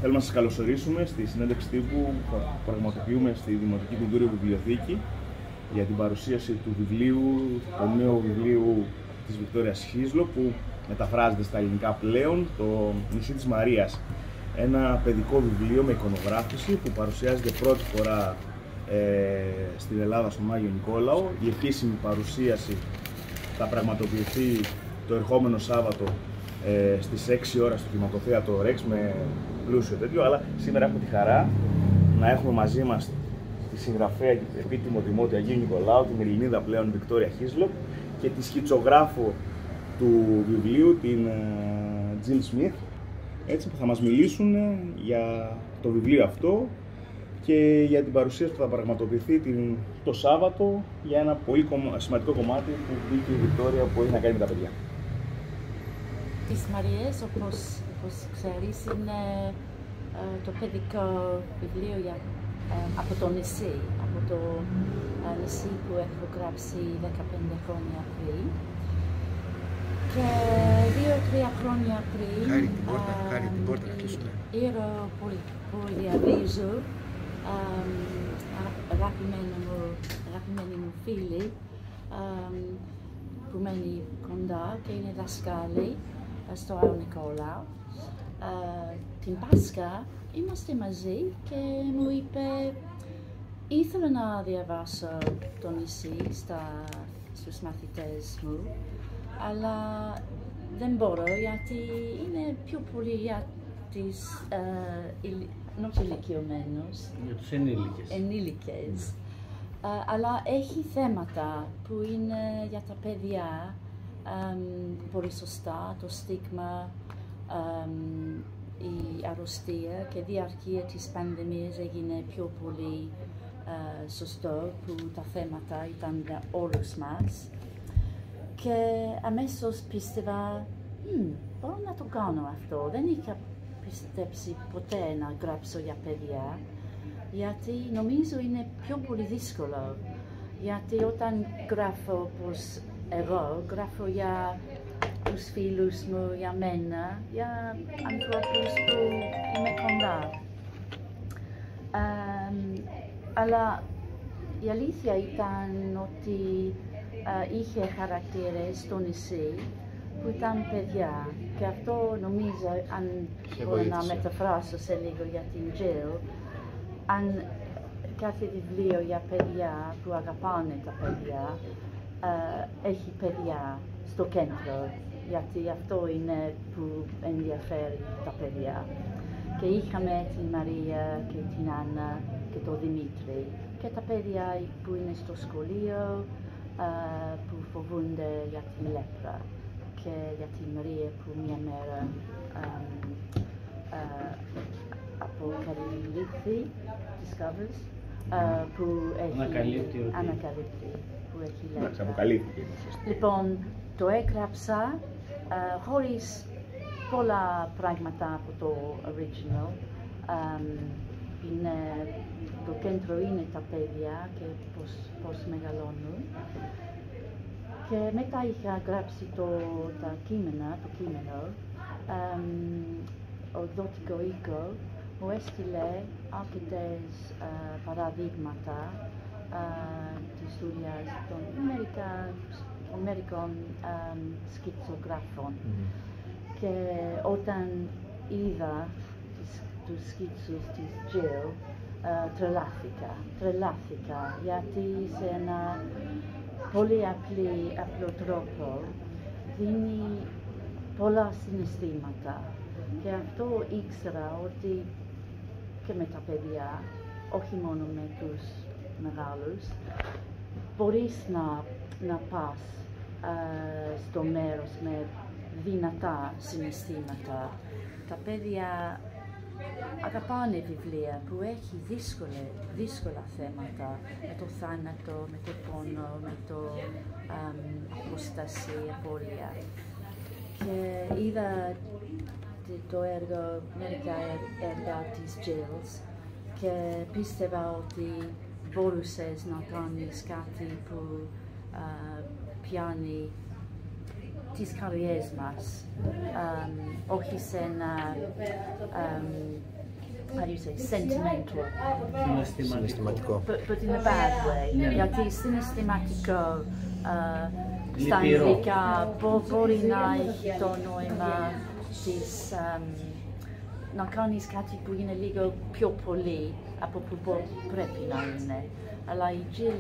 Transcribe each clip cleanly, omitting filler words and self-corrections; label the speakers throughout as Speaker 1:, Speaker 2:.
Speaker 1: Θέλουμε να σας καλωσορίσουμε στη συνέντευξη τύπου που πραγματοποιούμε στη Δημοτική Κουλτούρα Βιβλιοθήκη για την παρουσίαση του βιβλίου, του νέου βιβλίου της Βικτώριας Χίσλοπ, που μεταφράζεται στα ελληνικά πλέον, το Νησί της Μαρίας. Ένα παιδικό βιβλίο με εικονογράφηση που παρουσιάζεται πρώτη φορά στην Ελλάδα στον Άγιο Νικόλαο. Η επίσημη παρουσίαση θα πραγματοποιηθεί το ερχόμενο Σάββατο στις 6 ώρα στο Κινηματοθέατρο Ρεξ με πλούσιο τέτοιο, αλλά σήμερα έχουμε τη χαρά να έχουμε μαζί μας τη συγγραφέα και επίτιμο δημότη Αγίου Νικολάου, την Λεωνίδα πλέον Βικτώρια Χίσλοπ, και τη σκητσογράφο του βιβλίου, την Τζιλ Σμιθ, έτσι, που θα μας μιλήσουν για το βιβλίο αυτό και για την παρουσίαση που θα πραγματοποιηθεί το Σάββατο για ένα πολύ σημαντικό κομμάτι που μπήκε η Βικτώρια, που έχει να κάνει με τα παιδιά.
Speaker 2: Της Μαρίας, όπως ξέρεις, είναι το παιδικό βιβλίο από το Νησί, από το Νησί που έχω γράψει 15 χρόνια πριν. Και 2-3 χρόνια πριν, ήρω πολύ αβίζου, αγαπημένοι μου φίλοι, που μένει κοντά και είναι δασκάλοι στο Άγιο Νικόλαο. Την Πάσχα είμαστε μαζί και μου είπε ήθελα να διαβάσω το νησί στους μαθητές μου, αλλά δεν μπορώ γιατί είναι πιο πολύ για τις ηλικιωμένους,
Speaker 3: για τους ενήλικες.
Speaker 2: Αλλά έχει θέματα που είναι για τα παιδιά, πολύ σωστά, το στίγμα, η αρρωστία και διαρκεία της πανδημίας έγινε πιο πολύ σωστό, που τα θέματα ήταν για όλους μας. Και αμέσως πίστευα, μπορώ να το κάνω αυτό. Δεν είχα πιστέψει ποτέ να γράψω για παιδιά, γιατί νομίζω είναι πιο πολύ δύσκολο. Γιατί όταν γράφω όπως εγώ, γράφω για τους φίλους μου, για μένα, για ανθρώπους που είμαι κοντά. Αλλά η αλήθεια ήταν ότι είχε χαρακτήρες στο νησί που ήταν παιδιά. Και αυτό νομίζω, αν μπορώ να μεταφράσω σε λίγο για την Τζιλ, αν κάθε βιβλίο για παιδιά που αγαπάνε τα παιδιά, έχει παιδιά στο κέντρο, γιατί αυτό είναι που ενδιαφέρει τα παιδιά. Και είχαμε την Μαρία και την Άννα και τον Δημήτρη και τα παιδιά που είναι στο σχολείο, που φοβούνται για την λέπρα, και για την Μαρία που μια μέρα αποκαλύπτει, discovers, που έχει ανακαλύπτει, που έχει λέπρα. Λοιπόν, το έγραψα χωρίς πολλά πράγματα από το original. Το κέντρο είναι τα παιδιά και πώς μεγαλώνουν. Και μετά είχα γράψει το κείμενο, ο εκδοτικό οίκο μου έστειλε αρκετές παραδείγματα της δουλειάς των Αμερικών σκητσογράφων. Και όταν είδα τους σκίτσους της Τζιλ, τρελάθηκα, γιατί σε ένα πολύ απλό τρόπο δίνει πολλά συναισθήματα. Και αυτό ήξερα ότι και με τα παιδιά, όχι μόνο με τους μεγάλους, μπορείς να πας στο μέρος με δυνατά συναισθήματα. Τα παιδιά αγαπάνε βιβλία που έχει δύσκολα θέματα, με το θάνατο, με το πόνο, με το απόσταση, απώλεια. Και είδα μερικά έργα της Τζιλ και πίστευα ότι μπορούσες να κάνεις κάτι που πιάνει τις καριές μας, όχι σε ένα, how do you say, sentimental.
Speaker 3: Συναισθηματικό.
Speaker 2: But in a bad way. Γιατί συναισθηματικό στα αγγλικά μπορεί να έχει το νόημα της να κάνεις κάτι που είναι λίγο πιο πολύ από που πρέπει να είναι. Αλλά η Τζιλ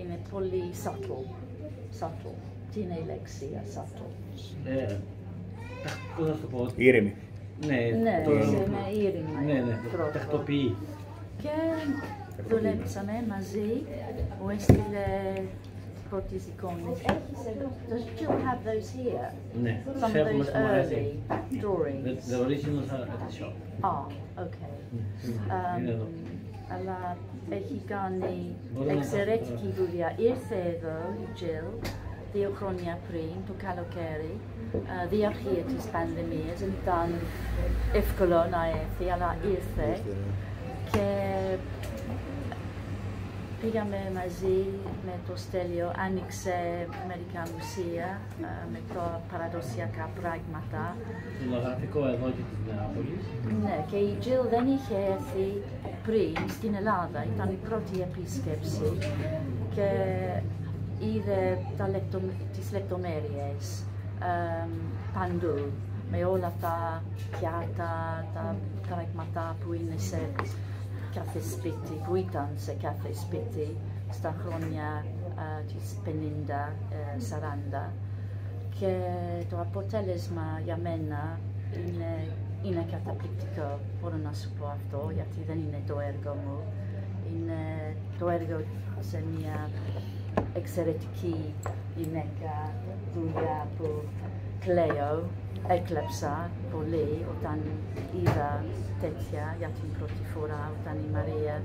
Speaker 2: είναι πολύ subtle. Τι είναι η λέξη subtle?
Speaker 3: Πώς να το πω?
Speaker 1: Ήρεμη.
Speaker 2: Ναι, είναι ήρεμη.
Speaker 3: Ναι, τακτοποιεί.
Speaker 2: Και δουλέψαμε μαζί, μου έστειλε πρώτες εικόνες. Does Jill have those here?
Speaker 3: Ναι,
Speaker 2: Some of those early drawings?
Speaker 3: The originals are at the shop.
Speaker 2: Okay. Αλλά έχει κάνει εξαιρετική δουλειά. Ήρθε εδώ η Jill 2 χρόνια πριν, το καλοκαίρι, διαρκεία της πανδημίας. Δεν ήταν εύκολο να έρθει, αλλά ήρθε. Και πήγαμε μαζί με το Στέλιο, άνοιξε μερικά μουσεία με παραδοσιακά πράγματα.
Speaker 3: Το γραφικό εδώ και της Νεάπολης.
Speaker 2: Ναι, και η Jill δεν είχε έρθει πριν στην Ελλάδα, ήταν η πρώτη επίσκεψη και είδε τις λεπτομέρειες παντού, με όλα τα πιάτα, τα πράγματα που είναι σε κάθε σπίτι, που ήταν σε κάθε σπίτι στα χρόνια της 50-40 και το αποτέλεσμα για μένα είναι καταπληκτικό, μπορώ να σου πω αυτό, γιατί δεν είναι το έργο μου, είναι το έργο σε μια εξαιρετική γυναίκα, δουλειά που έκλεψα πολύ όταν είδα τέτοια για την πρώτη φορά, όταν η Μαρία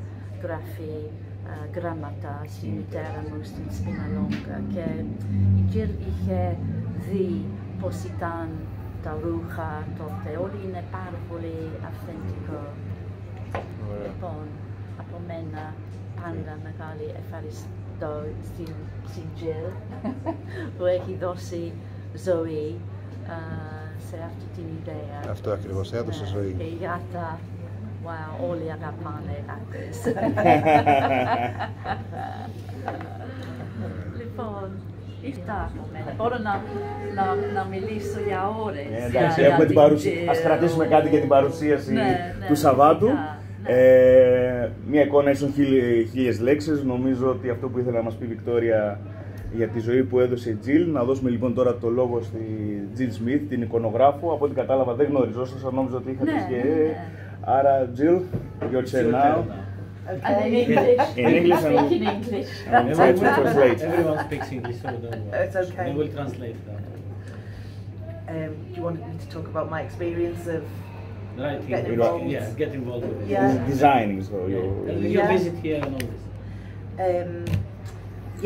Speaker 2: γράφει γράμματα στη μητέρα μου στην Σπιναλόγκα και η Τζιλ είχε δει πώς ήταν τα ρούχα τότε, όλοι είναι πάρα πολύ αυθεντικό. Λοιπόν, από μένα πάντα μεγάλη ευχαριστώ στην Τζιλ που έχει δώσει ζωή σε αυτή την ιδέα.
Speaker 4: Αυτό ακριβώς, έδωσε ζωή.
Speaker 2: Και η γάτα, wow, όλοι αγαπάνε γάτες. Λοιπόν, αυτά από μένα. Μπορώ να μιλήσω για ώρες.
Speaker 1: Εντάξει, έχουμε την παρουσίαση. Ας κρατήσουμε κάτι για την παρουσίαση του Σαββάτου. Μια εικόνα ίσον 1000 λέξεις. Νομίζω ότι αυτό που ήθελα να μας πει η Βικτώρια για τη ζωή που έδωσε η Τζιλ. Να δώσουμε λοιπόν τώρα το λόγο στη Τζιλ Σμιθ, την εικονογράφο. Από ό,τι κατάλαβα δεν γνωριζόσασταν, νόμιζα ότι είχατε σχέση. Άρα, Τζιλ, your turn now.
Speaker 2: In English.
Speaker 1: In English.
Speaker 2: Speak in English.
Speaker 1: And try to translate.
Speaker 3: Everyone speaks English, so don't worry.
Speaker 5: It's okay.
Speaker 3: We will translate that.
Speaker 5: You wanted me to talk about my experience of
Speaker 3: Writing,
Speaker 5: getting involved?
Speaker 3: yeah, get involved with it.
Speaker 5: Yeah.
Speaker 1: Designing, so
Speaker 3: Your visit here and all this.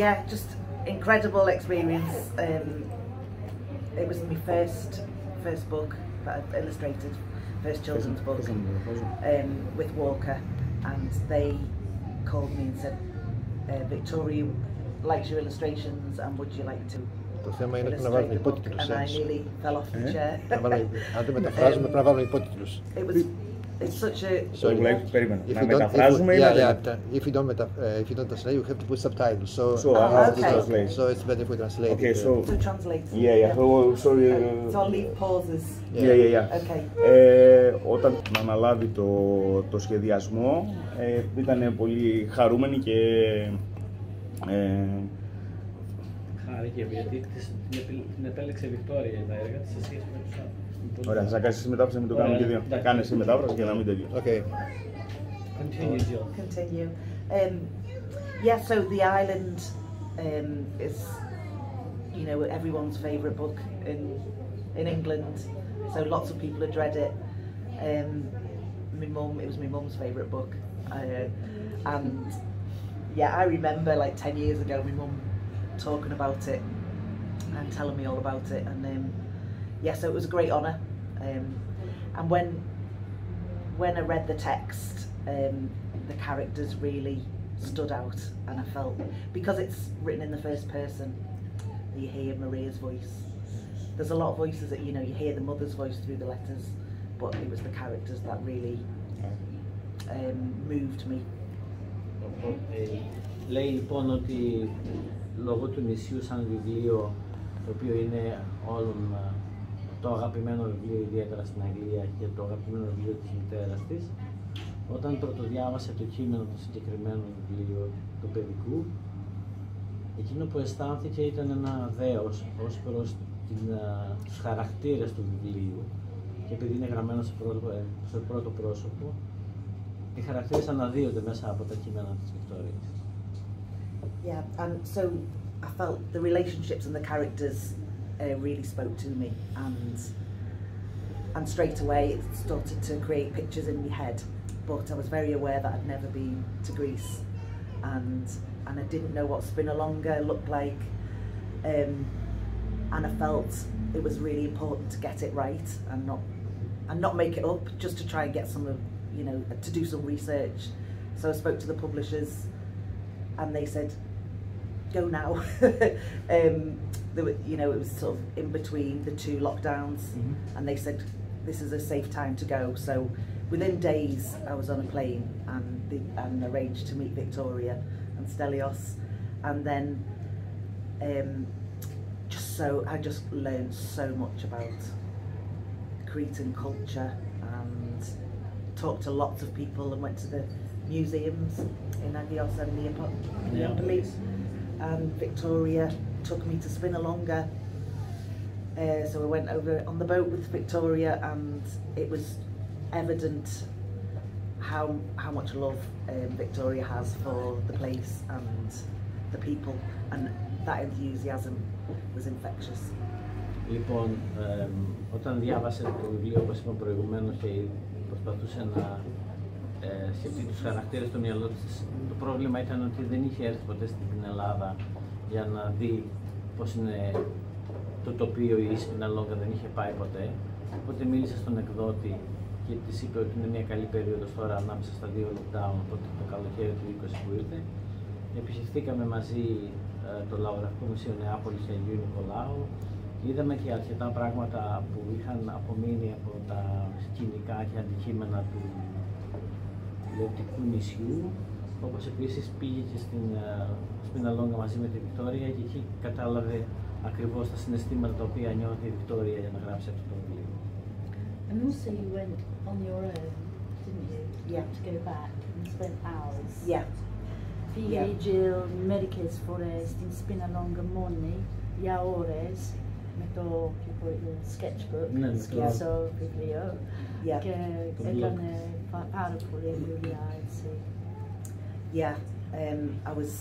Speaker 5: Yeah, just incredible experience. It was my first book that I've illustrated, first children's book with Walker, and they called me and said, Victoria likes your illustrations and would you like to
Speaker 4: Το θέμα είναι να
Speaker 5: illustrate
Speaker 4: βάλουμε
Speaker 5: the book?
Speaker 4: υπότιτλους.
Speaker 5: And I nearly fell off the chair.
Speaker 4: Αν δεν μεταφράζουμε, πρέπει να βάλουμε υπότιτλους.
Speaker 5: It's such a
Speaker 1: Περίμενα. Να μεταφράζουμε ή να
Speaker 4: if you don't translate, you have to put subtitles. So it's better if we translate.
Speaker 1: Okay, so
Speaker 5: translate.
Speaker 1: Yeah. So
Speaker 5: I'll leave pauses.
Speaker 1: Yeah.
Speaker 5: Okay.
Speaker 1: Όταν αναλάβει το σχεδιασμό ήταν πολύ χαρούμενη και
Speaker 3: Χάρηκε γιατί την επέλεξε η Βικτώρια τα έργα της σε σχέση με τους άλλους.
Speaker 1: Ωραία, θα κάνεις εσύ μετάφραση, μην το κάνουμε και δύο. Κάνε εσύ μετάφραση για να μην τελειώσει.
Speaker 4: Okay.
Speaker 3: Continue, Jill.
Speaker 5: Continue. Yeah, so The Island is, you know, everyone's favourite book in England. So lots of people had read it. It was my mum's favourite book. And yeah, I remember like 10 years ago, my mum talking about it and telling me all about it. And yeah, so it was a great honour. And when I read the text, the characters really stood out, and I felt, because it's written in the first person, you hear Maria's voice, there's a lot of voices that, you know, you hear the mother's voice through the letters, but it was the characters that really moved me.
Speaker 3: Λέει λοιπόν ότι λόγω του νησιού σαν βιβλίο, το οποίο είναι όλων το αγαπημένο βιβλίο ιδιαίτερα στην Αγγλία και το αγαπημένο βιβλίο της μητέρας της, όταν πρωτοδιάβασε το κείμενο του συγκεκριμένου βιβλίου του παιδικού, εκείνο που αισθάνθηκε ήταν ένα δέος ως προς τους χαρακτήρες του βιβλίου, και επειδή είναι γραμμένο στο πρώτο πρόσωπο, οι χαρακτήρες αναδύονται μέσα από τα κείμενα της Βικτώριας.
Speaker 5: Yeah, and so I felt the relationships and the characters really spoke to me, and straight away it started to create pictures in my head. But I was very aware that I'd never been to Greece, and I didn't know what Spinalonga looked like, and I felt it was really important to get it right and not make it up, just to try and get some of, you know, to do some research. So I spoke to the publishers, and they said, "Go now." You know, it was sort of in between the two lockdowns, and they said, "This is a safe time to go." So within days, I was on a plane and arranged to meet Victoria and Stelios, and then I just learned so much about Cretan culture, and talked to lots of people, and went to the museums in Agios and Neapolis, and Victoria took me to Spinalonga. So I went over on the boat with Victoria, and it was evident how much love Victoria has for the place and the people, and that enthusiasm was infectious.
Speaker 3: Λοιπόν, όταν διάβασε το βιβλίο, όπως είπα προηγουμένως, και προσπαθούσε να σκεφτεί τους χαρακτήρες στο μυαλό της, το πρόβλημα ήταν ότι δεν είχε έρθει ποτέ στην Ελλάδα για να δει πώς είναι το τοπίο, η Spinalonga δεν είχε πάει ποτέ. Οπότε μίλησε στον εκδότη και της είπε ότι είναι μια καλή περίοδος τώρα ανάμεσα στα δύο lockdown, οπότε το καλοκαίρι του 20 που ήρθε. Επισκεφθήκαμε μαζί το Λαογραφικό Μουσείο Νεάπολης και Αγίου Νικολάου. Είδαμε και αρκετά πράγματα που είχαν απομείνει από τα σκηνικά και αντικείμενα του Λεωτικού νησιού, όπως επίσης πήγε και στην Spinalonga μαζί με τη Βικτώρια, και εκεί κατάλαβε ακριβώς τα συναισθήματα τα οποία νιώθει η Βικτώρια για να γράψει αυτό το βιβλίο.
Speaker 2: And also you went on your own, didn't you?
Speaker 5: Yeah.
Speaker 2: To go back and spend hours.
Speaker 5: Yeah.
Speaker 2: Figli Джил Μερικές φορές στην Spinalonga μόνη για ώρες με το sketchbook, σκέψο βιβλίο, και έκανε πάρα πολύ δουλειά έτσι.
Speaker 5: Yeah, I was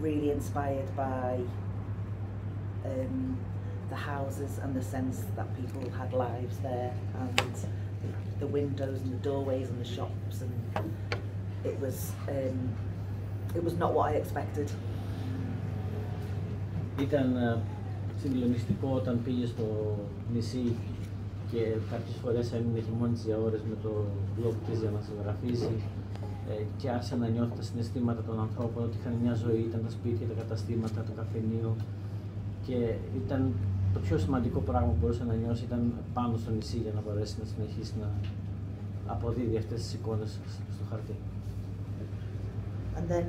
Speaker 5: really inspired by the houses and the sense that people had lives there, and the windows and the doorways and the shops, and it was not what I expected.
Speaker 3: Ήταν συγκλονιστικό όταν πήγε στο νησί και κάποιες φορές έμεινε και μόνη της για ώρες με το blog της για να ζωγραφίσει, και άρχισε να νιώθει τα συναισθήματα των ανθρώπων, ότι είχαν μια ζωή, ήταν τα σπίτια, τα καταστήματα, το καφενείο, και ήταν το πιο σημαντικό πράγμα που μπορούσε να νιώσει, ήταν πάνω στο νησί για να μπορέσει να συνεχίσει να αποδίδει αυτές τις εικόνες στο χαρτί.
Speaker 5: And then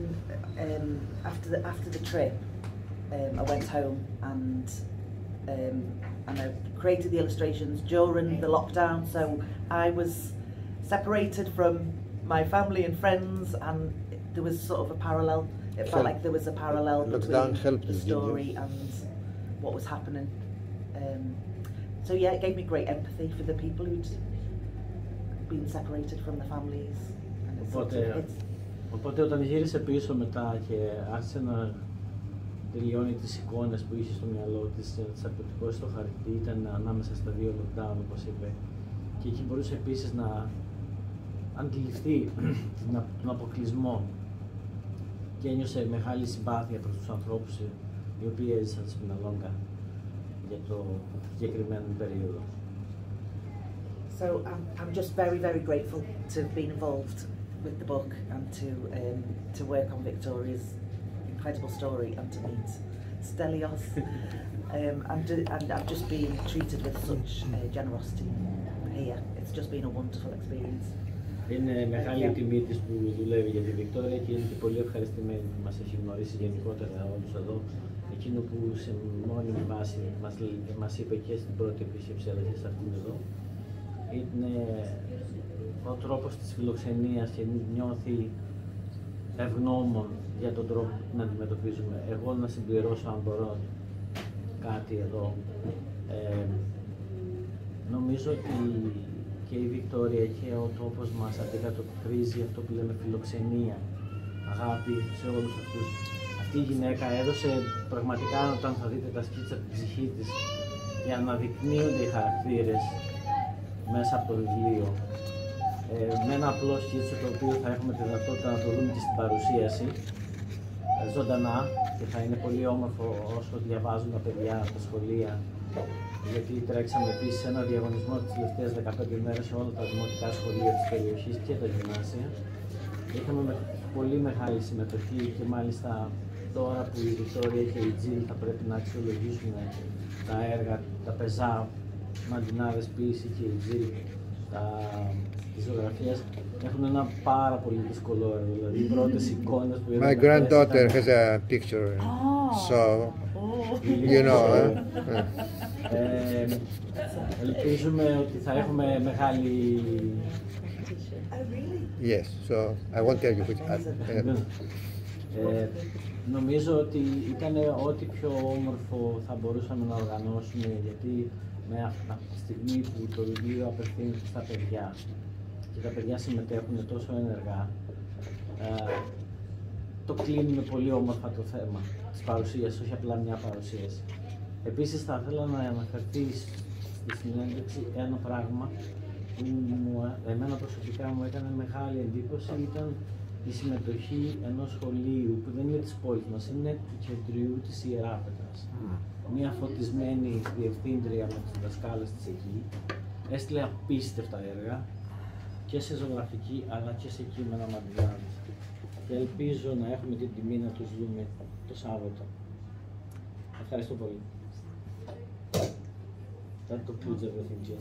Speaker 5: after the trip, I went home and I created the illustrations during the lockdown. So I was separated from my family and friends, and there was sort of a parallel. It felt like there was a parallel between the story and what was happening. So yeah, it gave me great empathy for the people who'd been separated from the families. And
Speaker 3: Οπότε όταν γύρισε πίσω μετά και άρχισε να τελειώνει τις εικόνες που είχε στο μυαλό της, τις αποτυπώσεις στο χαρτί, ήταν ανάμεσα στα δύο lockdown, όπως είπε, και εκεί μπορούσε επίσης να αντιληφθεί τον αποκλεισμό, και ένιωσε μεγάλη συμπάθεια προς τους ανθρώπους οι οποίοι έζησαν στη Spinalonga για το συγκεκριμένο περίοδο.
Speaker 5: So I'm just very, very grateful to have been involved with the book, and to work on Victoria's incredible story, and to meet Stelios and I've just been treated with such generosity here. It's just been a wonderful experience.
Speaker 3: Είναι μεγάλη η τιμή της που δουλεύει για τη Βικτώρια και είναι και πολύ ευχαριστημένη που μας έχει γνωρίσει γενικότερα όλους εδώ. Εκείνο που σε μόνιμη βάση μας είπε και στην πρώτη επίσκεψη αλλά και σε αυτήν εδώ είναι ο τρόπος της φιλοξενίας και νιώθει ευγνώμων για τον τρόπο να αντιμετωπίζουμε. Εγώ να συμπληρώσω αν μπορώ κάτι εδώ. Νομίζω ότι και η Βικτώρια και ο τόπος μας αντικατοπτρίζει αυτό που λέμε φιλοξενία, αγάπη σε όλους αυτούς. Αυτή η γυναίκα έδωσε πραγματικά, όταν θα δείτε τα σκίτσα, την ψυχή της και αναδεικνύονται οι χαρακτήρες μέσα από το βιβλίο. Με ένα απλό σκίτσο το οποίο θα έχουμε τη δυνατότητα να το δούμε και στην παρουσίαση ζωντανά και θα είναι πολύ όμορφο όσο διαβάζουν τα παιδιά από τα σχολεία, γιατί τρέξαμε επίσης ένα διαγωνισμό τις τελευταίες 15 ημέρες σε όλα τα δημοτικά σχολεία της περιοχής και τα γυμνάσια. Είχαμε πολύ μεγάλη συμμετοχή και μάλιστα τώρα που η Βικτώρια και η Τζιλ θα πρέπει να αξιολογήσουν τα έργα, τα πεζά, μαντινάδες ποίηση και η Τζιλ της ζωγραφίας έχουν ένα πάρα πολύ δύσκολο έργο, δηλαδή οι πρώτες εικόνες που είδαμε.
Speaker 4: My granddaughter has a picture, so you know.
Speaker 3: Ελπίζουμε ότι θα έχουμε μεγάλη...
Speaker 4: Yes, so I won't tell you which.
Speaker 3: Νομίζω ότι ήταν ό,τι πιο όμορφο θα μπορούσαμε να οργανώσουμε, γιατί από τη στιγμή που το βιβλίο απευθύνεται στα παιδιά και τα παιδιά συμμετέχουν τόσο ενεργά, το κλείνουμε πολύ όμορφα το θέμα της παρουσίας, όχι απλά μια παρουσίαση. Επίσης θα ήθελα να αναφερθεί στη συνέντευξη ένα πράγμα που εμένα προσωπικά μου έκανε μεγάλη εντύπωση, ήταν η συμμετοχή ενός σχολείου που δεν είναι της πόλης μας, είναι του κεντριού της Ιεράπετρας. Μια φωτισμένη διευθύντρια με τις δασκάλες της εκεί, έστειλε απίστευτα έργα και σε ζωγραφική αλλά και σε κείμενα μαντινάδες. Και ελπίζω να έχουμε την τιμή να τους δούμε το Σάββατο. Ευχαριστώ πολύ. That concludes everything, Jill.